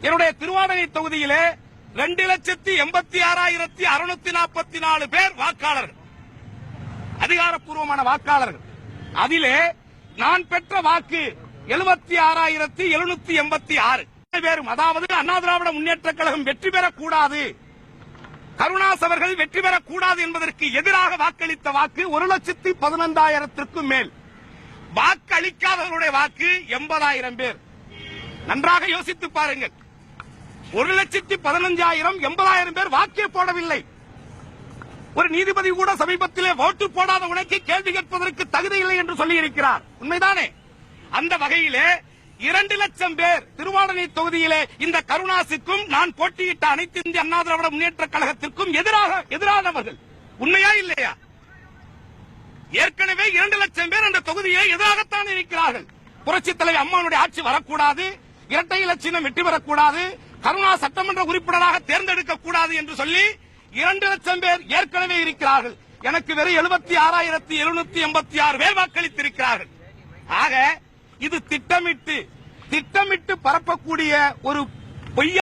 என்னுடைய திருவாடனை தொகுதியிலே 2,86,644 பேர் வாக்காளர்கள், அதிகாரப்பூர்வமான வாக்காளர்கள். அதிலே நான் பெற்ற வாக்கு 76,786 பேரும். அதாவது அண்ணா திராவிட முன்னேற்ற கழகம் வெற்றி பெறக்கூடாது, கருணாஸ் அவர்கள் வெற்றி பெறக்கூடாது என்பதற்கு எதிராக வாக்களித்த வாக்கு 1,15,000 மேல். வாக்கு அளிக்காதவர்களுடைய வாக்கு 80,000 பேர். நன்றாக யோசித்து பாருங்கள். 1,15,000 80,000 பேர் வாக்கே போடவில்லை. ஒரு நீதிபதி கூட சமீபத்திலே ஓட்டு போடாத உனக்கு கேள்வி கேட்பதற்கு தகுதி இல்லை என்று சொல்லியிருக்கிறார். உண்மைதானே? அந்த வகையிலே 2 லட்சம் பேர் திருவாடனை தொகுதியிலே இந்த கருணாசுக்கும் நான் போட்டியிட்ட அனைத்து இந்திய அண்ணா திராவிட முன்னேற்ற கழகத்திற்கும் எதிரானவர்கள். உண்மையா இல்லையா? ஏற்கனவே 2 லட்சம் பேர் அந்த தொகுதியை எதிராகத்தான் இருக்கிறார்கள். புரட்சித் தலைவர் அம்மானுடைய ஆட்சி வரக்கூடாது, இரட்டை இலட்சியம் வெற்றி பெறக்கூடாது, கருணா சட்டமன்ற உறுப்பினராக தேர்ந்தெடுக்க கூடாது என்று சொல்லி 2 லட்சம் பேர் ஏற்கனவே இருக்கிறார்கள். எனக்கு வெறும் 76,786 பேர் வாக்களித்திருக்கிறார்கள். ஆக இது திட்டமிட்டு பரப்பக்கூடிய ஒரு பொய்யா